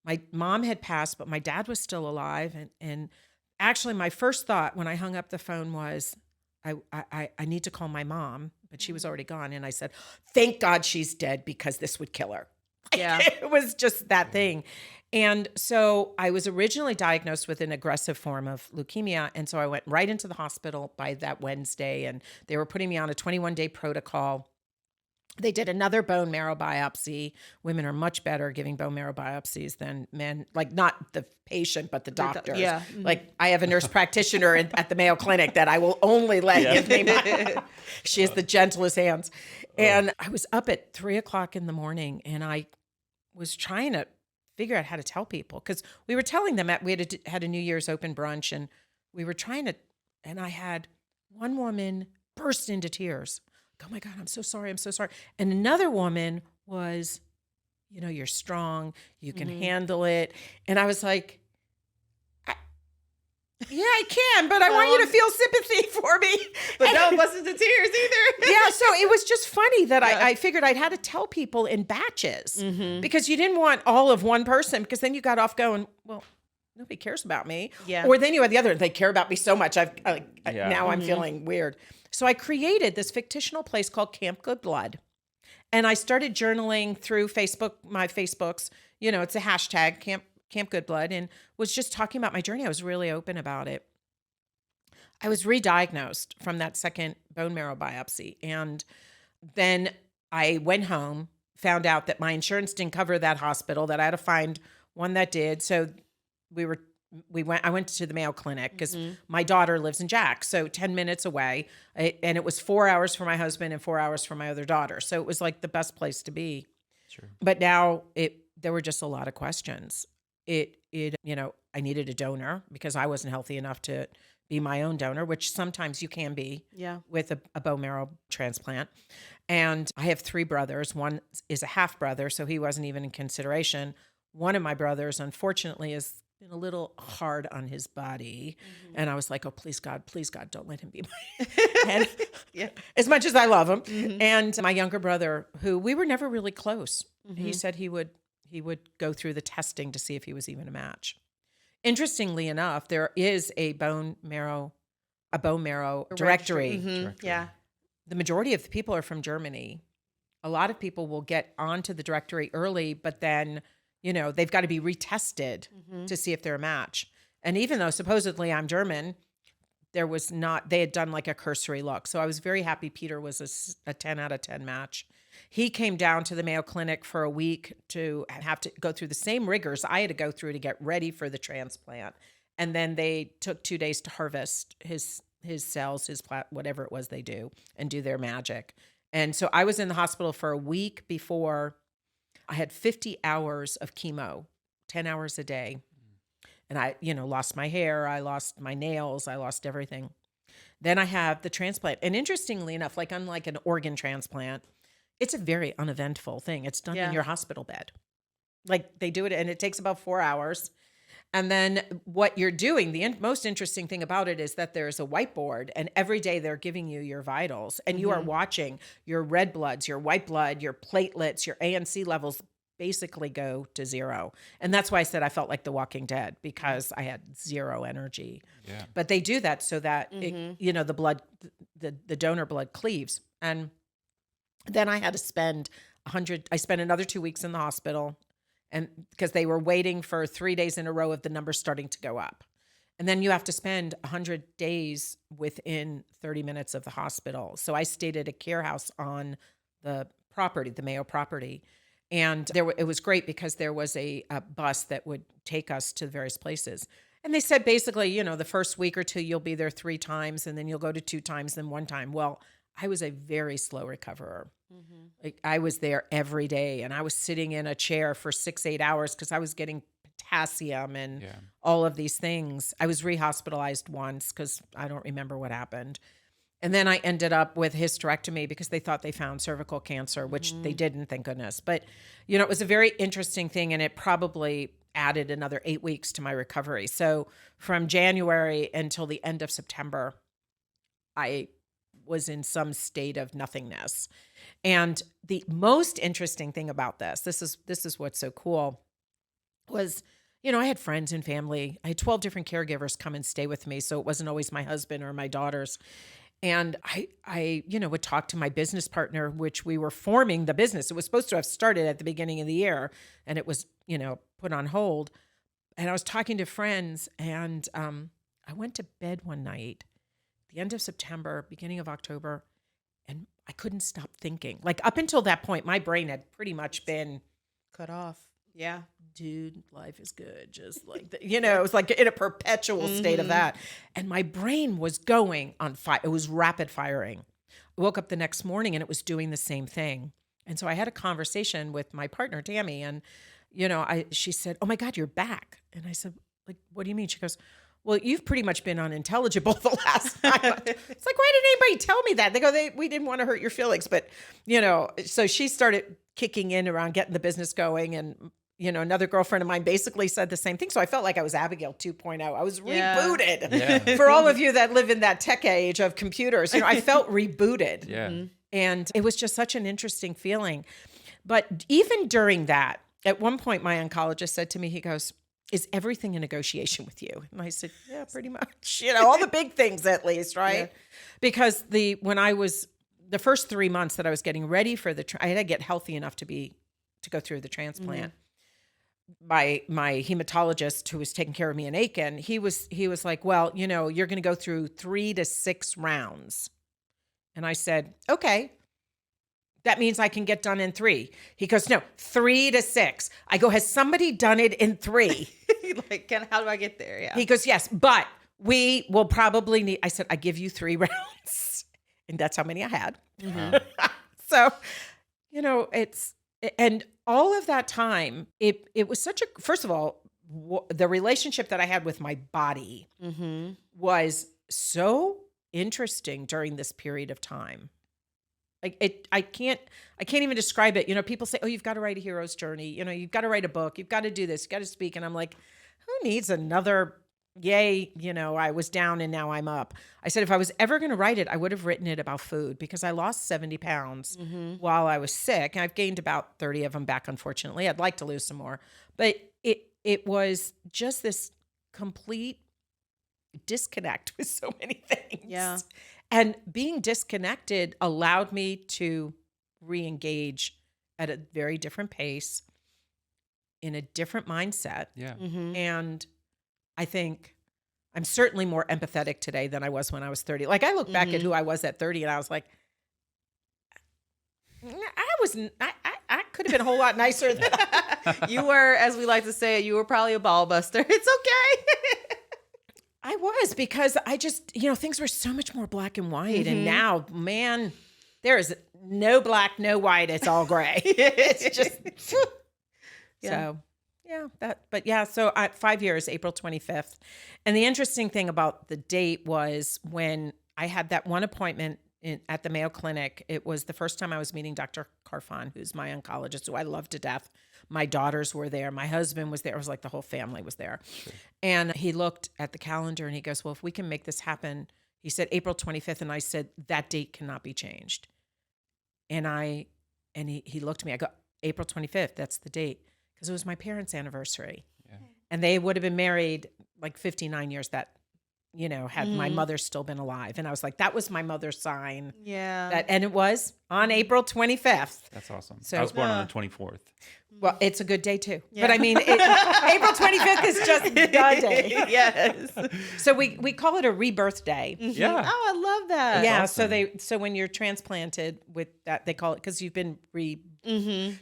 my mom had passed, but my dad was still alive. And actually, my first thought when I hung up the phone was, I need to call my mom, but she was already gone. And I said, thank God she's dead, because this would kill her. Yeah. It was just that thing. And so I was originally diagnosed with an aggressive form of leukemia. And so I went right into the hospital by that Wednesday, and they were putting me on a 21-day protocol. They did another bone marrow biopsy. Women are much better giving bone marrow biopsies than men, like not the patient, but the doctors. Yeah. Like I have a nurse practitioner at the Mayo Clinic that I will only let give me my, she has the gentlest hands. And I was up at 3:00 in the morning, and I was trying to figure out how to tell people, because we were telling them we had a New Year's open brunch, and we were trying to, and I had one woman burst into tears. Oh my God, I'm so sorry. I'm so sorry. And another woman was, you're strong, you can handle it. And I was like, yeah, I can, but I want you to feel sympathy for me. But don't bust into tears either. Yeah, so it was just funny that I figured I'd had to tell people in batches, because you didn't want all of one person, because then you got off going, well, nobody cares about me. Yeah. Or then you had the other, they care about me so much. Now I'm feeling weird. So I created this fictional place called Camp Good Blood. And I started journaling through Facebook, my Facebooks, it's a hashtag Camp Good Blood, and was just talking about my journey. I was really open about it. I was re-diagnosed from that second bone marrow biopsy. And then I went home, found out that my insurance didn't cover that hospital, that I had to find one that did. So I went to the Mayo Clinic, because my daughter lives in Jack, so 10 minutes away. And it was 4 hours for my husband and 4 hours for my other daughter. So it was like the best place to be. Sure. But now there were just a lot of questions. I needed a donor, because I wasn't healthy enough to be my own donor, which sometimes you can be with a bone marrow transplant. And I have 3 brothers. One is a half brother, so he wasn't even in consideration. One of my brothers, unfortunately, has been a little hard on his body. And I was like, oh, please God, don't let him be my and as much as I love him. And my younger brother, who we were never really close, he said he would go through the testing to see if he was even a match. Interestingly enough, there is a bone marrow directory. Yeah. The majority of the people are from Germany. A lot of people will get onto the directory early, but then, they've got to be retested to see if they're a match. And even though supposedly I'm German, they had done like a cursory look. So I was very happy Peter was a 10 out of 10 match. He came down to the Mayo Clinic for a week to have to go through the same rigors I had to go through to get ready for the transplant. And then they took 2 days to harvest his cells, whatever it was they do, and do their magic. And so I was in the hospital for a week before. I had 50 hours of chemo, 10 hours a day. And I, lost my hair, I lost my nails, I lost everything. Then I have the transplant. And interestingly enough, like unlike an organ transplant, it's a very uneventful thing. It's done in your hospital bed. Like they do it, and it takes about 4 hours. And then what you're doing, the most interesting thing about it is that there's a whiteboard, and every day they're giving you your vitals, and you are watching your red bloods, your white blood, your platelets, your ANC levels basically go to zero. And that's why I said I felt like The Walking Dead, because I had zero energy. Yeah. But they do that so that the blood, the donor blood cleaves. And then I had to spend I spent another 2 weeks in the hospital, and because they were waiting for 3 days in a row of the numbers starting to go up. And then you have to spend 100 days within 30 minutes of the hospital. So I stayed at a care house on the property, the Mayo property. And it was great because there was a bus that would take us to various places. And they said basically, the first week or two, you'll be there 3 times, and then you'll go to 2 times, then 1 time. Well, I was a very slow recoverer. Like I was there every day, and I was sitting in a chair for 6-8 hours because I was getting potassium and all of these things. I was rehospitalized once because I don't remember what happened. And then I ended up with hysterectomy because they thought they found cervical cancer, which they didn't, thank goodness. But, it was a very interesting thing, and it probably added another 8 weeks to my recovery. So from January until the end of September, I was in some state of nothingness. And the most interesting thing about this is what's so cool, was, I had friends and family. I had 12 different caregivers come and stay with me. So it wasn't always my husband or my daughters. And I would talk to my business partner, which we were forming the business. It was supposed to have started at the beginning of the year, and it was put on hold. And I was talking to friends, and I went to bed one night, the end of September, beginning of October, and I couldn't stop thinking. Like up until that point, my brain had pretty much been Cut off. Yeah. dude, life is good. Just like, it was like in a perpetual state of that. And my brain was going on fire. It was rapid firing. I woke up the next morning and it was doing the same thing. And so I had a conversation with my partner, Tammy, and, she said, "Oh my God, you're back." And I said, "Like, what do you mean?" She goes, "Well, you've pretty much been unintelligible the last 9 months." It's like, why didn't anybody tell me that? They go, we didn't want to hurt your feelings. But, so she started kicking in around getting the business going. And, another girlfriend of mine basically said the same thing. So I felt like I was Abigail 2.0. I was rebooted. Yeah. For all of you that live in that tech age of computers, I felt rebooted. Yeah. And it was just such an interesting feeling. But even during that, at one point, my oncologist said to me, he goes, "Is everything a negotiation with you?" And I said, "Yeah, pretty much. All the big things at least, right?" Yeah. Because when I was the first 3 months that I was getting ready for I had to get healthy enough to go through the transplant. My hematologist who was taking care of me in Aiken, he was like, "Well, you're going to go through 3 to 6 rounds." And I said, "Okay. That means I can get done in 3. He goes, "No, 3 to 6. I go, "Has somebody done it in 3? Like, how do I get there? Yeah. He goes, "Yes, but we will probably need," I said, "I give you 3 rounds." And that's how many I had. So, and all of that time, it was such a, first of all, the relationship that I had with my body was so interesting during this period of time. Like I can't even describe it. People say, "Oh, you've got to write a hero's journey. You've got to write a book. You've got to do this. You've got to speak." And I'm like, who needs another? Yay. I was down and now I'm up. I said, if I was ever going to write it, I would have written it about food because I lost 70 pounds while I was sick. And I've gained about 30 of them back, unfortunately. I'd like to lose some more, but it was just this complete disconnect with so many things. Yeah. And being disconnected allowed me to re-engage at a very different pace, in a different mindset. Yeah. And I think I'm certainly more empathetic today than I was when I was 30. Like I look back at who I was at 30 and I was like, I could have been a whole lot nicer than You were, as we like to say, you were probably a ball buster. It's okay. I was, because I just, things were so much more black and white. And now, man, there is no black, no white. It's all gray. It's just, so yeah. So 5 years, April 25th. And the interesting thing about the date was when I had that one appointment at the Mayo Clinic, it was the first time I was meeting Dr. Carfon, who's my oncologist, who I love to death. My daughters were there. My husband was there. It was like the whole family was there. Sure. And he looked at the calendar and he goes, "Well, if we can make this happen," he said, "April 25th. And I said, "That date cannot be changed." And he looked at me. I go, "April 25th, that's the date." Because it was my parents' anniversary. Yeah. And they would have been married like 59 years had my mother still been alive. And I was like, that was my mother's sign. Yeah. And it was on April 25th. That's awesome. So, I was born on the 24th. Well, it's a good day too. Yeah. But I mean, April 25th is just the day. Yes. So we call it a rebirth day. Yeah. Oh, I love that. Yeah. Awesome. So when you're transplanted with that, they call it, because you've been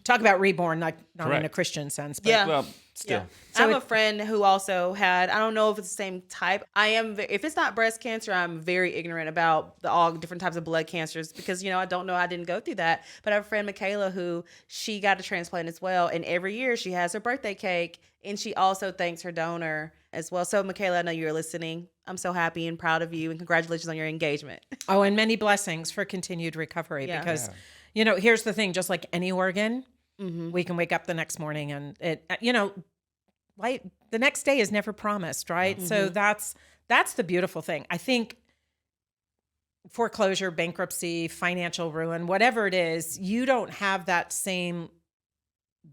talk about reborn, not in a Christian sense. But Yeah. Well, still. Yeah. So I have a friend who also had, I don't know if it's the same type. If it's not breast cancer, I'm very ignorant about all different types of blood cancers because, I don't know. I didn't go through that. But I have a friend, Michaela, who she got a transplant as well. And every year she has her birthday cake and she also thanks her donor as well. So Michaela, I know you're listening. I'm so happy and proud of you and congratulations on your engagement. Oh, and many blessings for continued recovery because, here's the thing, just like any organ, we can wake up the next morning and the next day is never promised, right? So that's the beautiful thing. I think foreclosure, bankruptcy, financial ruin, whatever it is, you don't have that same,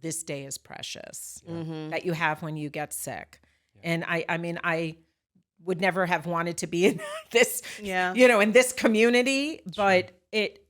this day is precious that you have when you get sick. Yeah. And I would never have wanted to be in this, in this community, but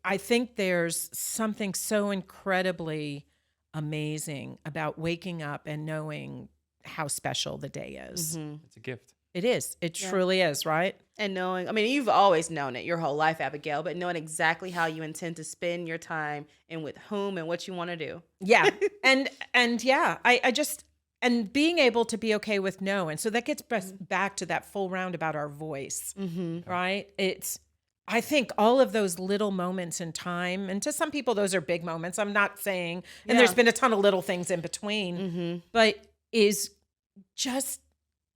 I think there's something so incredibly amazing about waking up and knowing how special the day is. It's a gift. It is. It truly is, right? And knowing, I mean, you've always known it your whole life, Abigail, but knowing exactly how you intend to spend your time and with whom and what you want to do. Yeah. And yeah, I just, and being able to be okay with no. And so that gets us back to that full round about our voice, right? I think all of those little moments in time, and to some people, those are big moments. I'm not saying, and there's been a ton of little things in between, but is just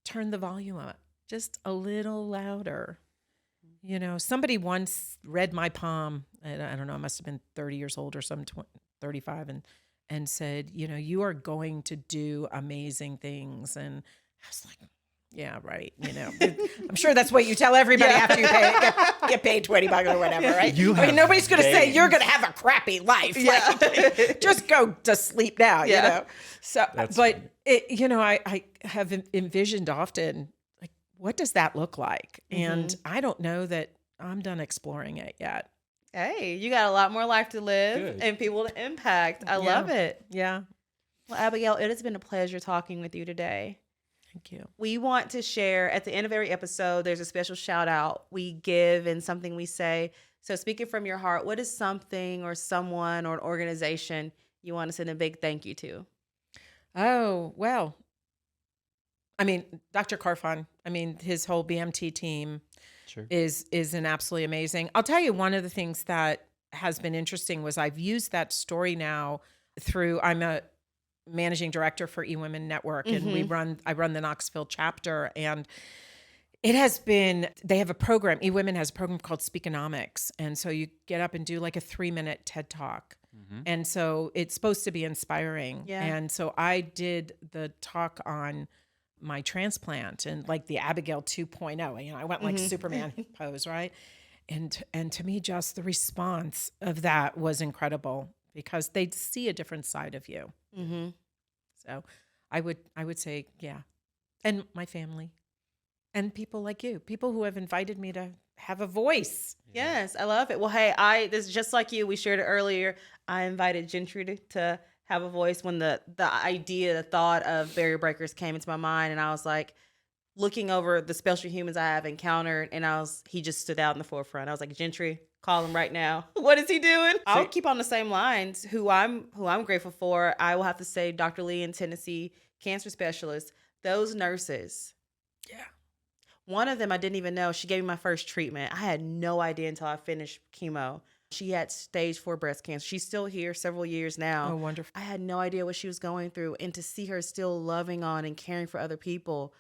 turn the volume up just a little louder. You know, somebody once read my palm, and I don't know, I must have been 30 years old or some 35, and said, you know, you are going to do amazing things. And I was like, yeah, right. You know, I'm sure that's what you tell everybody after you get paid $20 or whatever, right? I mean, nobody's going to say you're going to have a crappy life. Yeah. Like, just go to sleep now, you know? So, That's but funny. it, you know, I have envisioned often, like, what does that look like? And I don't know that I'm done exploring it yet. Hey, you got a lot more life to live Good. and people to impact. I love it. Yeah. Well, Abigail, it has been a pleasure talking with you today. Thank you. We want to share at the end of every episode, there's a special shout out we give and something we say. So speaking from your heart, what is something or someone or an organization you want to send a big thank you to? Oh, well, I mean, Dr. Carfon, I mean, his whole BMT team Sure. is an absolutely amazing. I'll tell you, one of the things that has been interesting was I've used that story now through, I'm a managing director for eWomen Network, and I run the Knoxville chapter, and it has been, they have a program, eWomen has a program called Speakonomics. And so you get up and do like a 3-minute TED Talk. And so it's supposed to be inspiring. Yeah. And so I did the talk on my transplant and like the Abigail 2.0. You know, I went like Superman pose, right? And to me, just the response of that was incredible because they see a different side of you. So I would say, yeah. And my family and people like you, people who have invited me to have a voice. Yes, I love it. Well, hey, this is just like you. We shared it earlier. I invited Gentry to have a voice when the idea, the thought of barrier breakers came into my mind, and I was like looking over the special humans I have encountered, and he just stood out in the forefront. I was like, Gentry, call him right now. What is he doing? I'll keep on the same lines. Who I'm grateful for, I will have to say, Dr. Lee in Tennessee, cancer specialist, those nurses. Yeah. One of them I didn't even know. She gave me my first treatment. I had no idea until I finished chemo. She had stage 4 breast cancer. She's still here several years now. Oh, wonderful. I had no idea what she was going through. And to see her still loving on and caring for other people,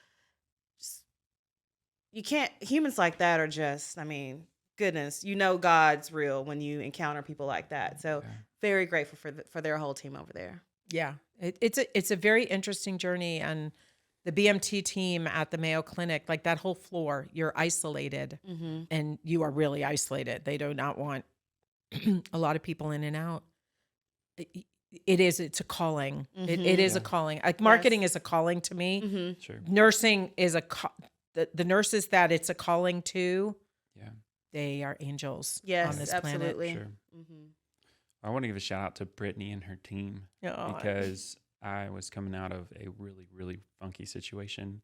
you can't, humans like that are just, I mean, goodness, you know God's real when you encounter people like that. So very grateful for their whole team over there. Yeah. It's a very interesting journey. And the BMT team at the Mayo Clinic, like that whole floor, you're isolated and you are really isolated. They do not want a lot of people in and out. It's a calling. It is a calling. Like marketing is a calling to me. Sure. Nursing is the nurses that it's a calling to. Yeah. They are angels Yes, on this absolutely. Sure. I want to give a shout out to Brittany and her team planet. because I was coming out of a really, really funky situation,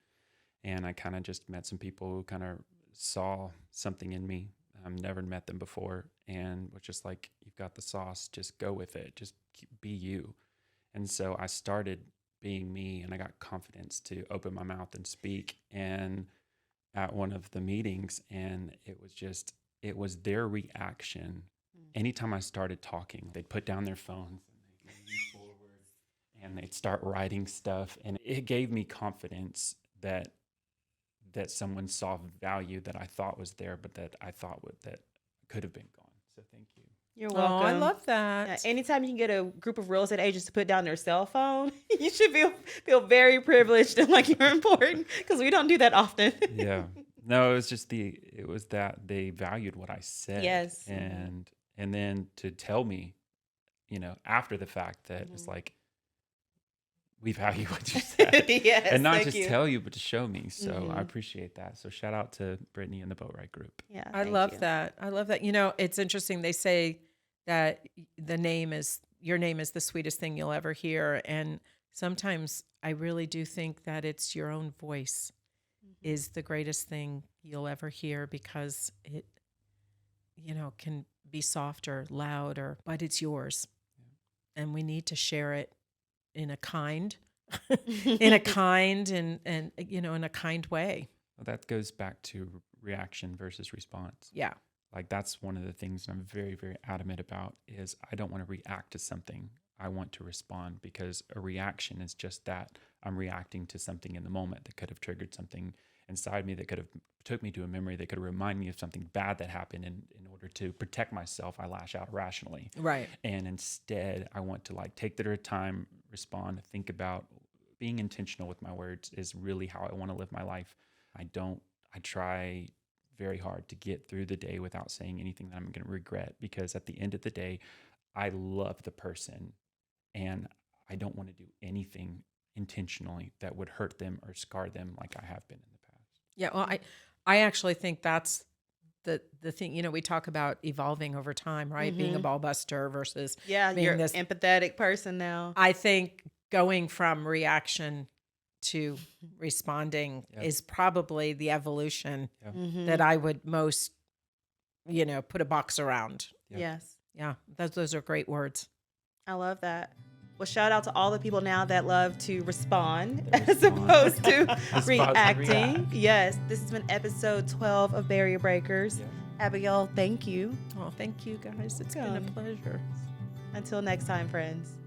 and I kind of just met some people who kind of saw something in me. I've never met them before, and was just like, you've got the sauce, just go with it, just be you. And so I started being me, and I got confidence to open my mouth and speak. And at one of the meetings, and it was their reaction. Anytime I started talking, they'd put down their phones and they'd lean forward and they'd start writing stuff. And it gave me confidence that someone saw value that I thought was there, but that I thought that could have been gone. So thank you. You're Oh, welcome. I love that. Yeah, anytime you can get a group of real estate agents to put down their cell phone, you should feel very privileged and like you're important because we don't do that often. Yeah. No, it was just it was that they valued what I said. Yes. And then to tell me, after the fact that it's like, we value what you said. Yes, and not thank just you. tell you, but to show me. So I appreciate that. So shout out to Brittany and the Boat Ride Group. Yeah, I thank love you. that. I love that. You know, it's interesting. They say that the name is your name is the sweetest thing you'll ever hear. And sometimes I really do think that it's your own voice is the greatest thing you'll ever hear, because it, can be soft or loud, but it's yours. And we need to share it in a kind, in a kind and in a kind way. Well, that goes back to reaction versus response. Yeah. Like that's one of the things I'm very, very adamant about is I don't want to react to something. I want to respond, because a reaction is just that. I'm reacting to something in the moment that could have triggered something inside me, that could have took me to a memory, that could remind me of something bad that happened. And in order to protect myself, I lash out irrationally. Right. And instead, I want to take the time, respond, think about being intentional with my words is really how I want to live my life. I try very hard to get through the day without saying anything that I'm going to regret, because at the end of the day, I love the person and I don't want to do anything intentionally that would hurt them or scar them like I have been in the past. Yeah. Well, I actually think that's the thing, we talk about evolving over time, right? Being a ball buster versus Yeah, being you're this empathetic person now. I think going from reaction to responding Yep. is probably the evolution Yeah. that I would most, put a box around. Yep. Yes. Yeah, those are great words. I love that. Well, shout out to all the people now that love to respond That as respond. opposed to As opposed to reacting. react. Yes, this has been episode 12 of Barrier Breakers. Yeah. Abigail, thank you. Oh, thank you guys. It's been a Welcome. pleasure. Until next time, friends.